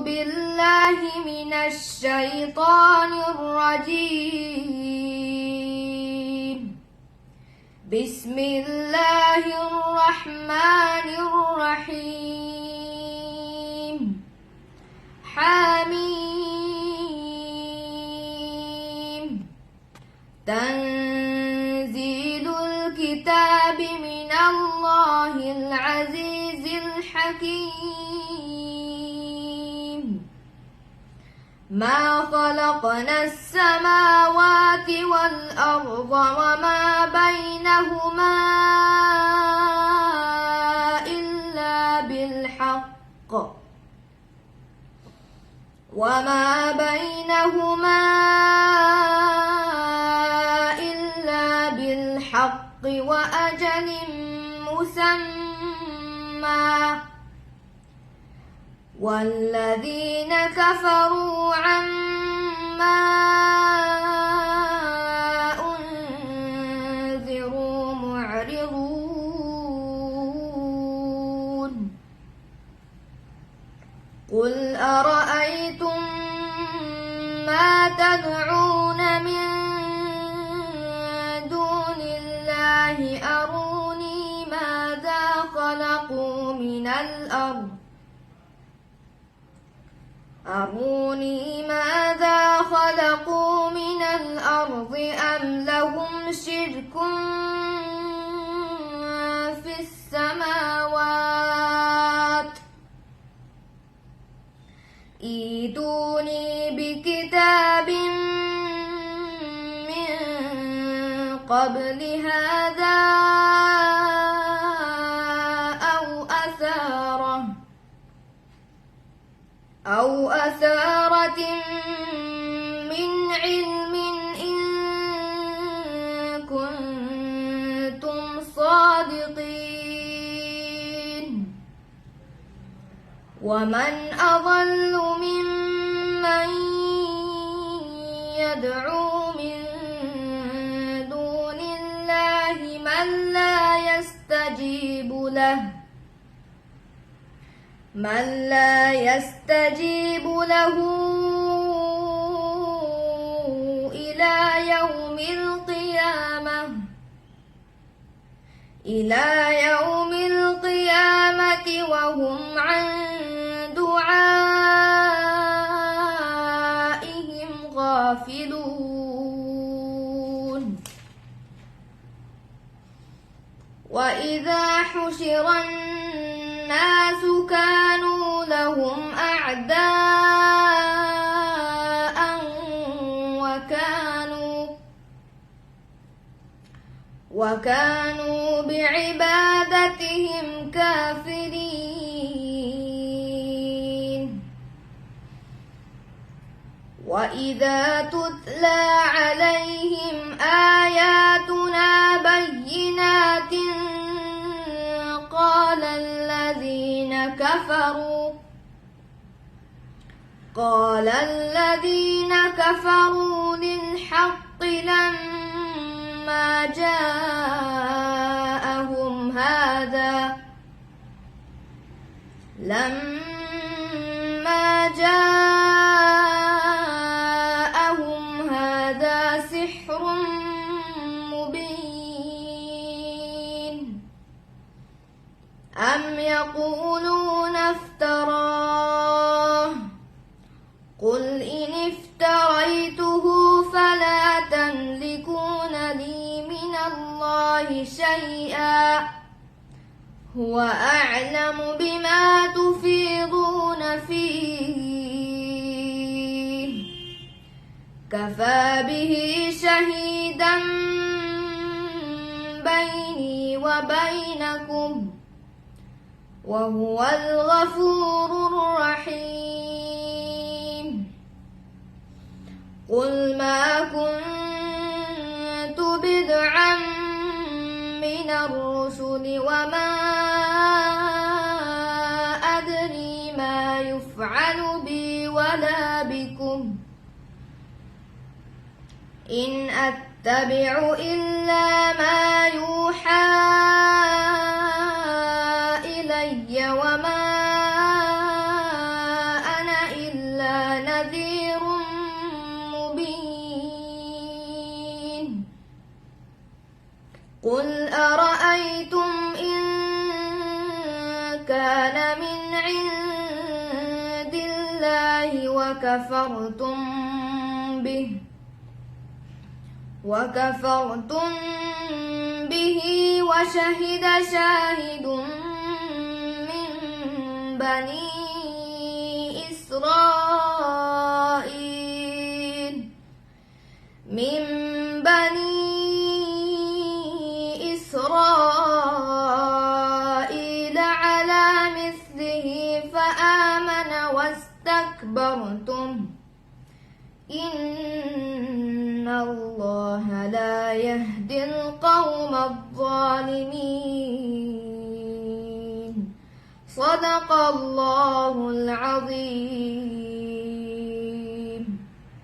بالله من الشيطان الرجيم. بسم الله الرحمن الرحيم. حميم. تنزيل الكتاب من الله العزيز الحكيم. ما خلقنا السماوات والأرض وما بينهما إلا بالحق وأجل مسمى. والذين كفروا عما أنذروا معرضون. قل أرأيتم ما تدعون من دون الله أروني ماذا خلقوا من الأرض أم لهم شرك في السماوات. ائتوني بكتاب من قبل هذا أو أثارة من علم إن كنتم صادقين. ومن أضل ممن يدعو من دون الله من لا يستجيب له إلى يوم القيامة وهم عن دعائهم غافلون. وإذا حشر الناس كانوا لهم أعداء وكانوا بعبادتهم كافرين. وإذا تتلى عليهم آياتنا بينات قال الذين كفروا للحق لما جاءهم هذا سحر مبين. أم يقولون افتراه. قل إن افتريته فلا تملكون لي من الله شيئا هو أعلم بما تفيضون فيه كفى به شهيدا بيني وبينكم وهو الغفور الرحيم. قل ما كنت بدعا من الرسل وما أدري ما يفعل بي ولا بكم إن أتبع إلا ما يوحى إلي وما أنا نذير مبين قل أرأيتم إن كان من عند الله وكفرتم به وشهد شاهد من بني إسرائيل على مثله فآمن واستكبرتم إن الله لا يهدي القوم الظالمين صدق الله العظيم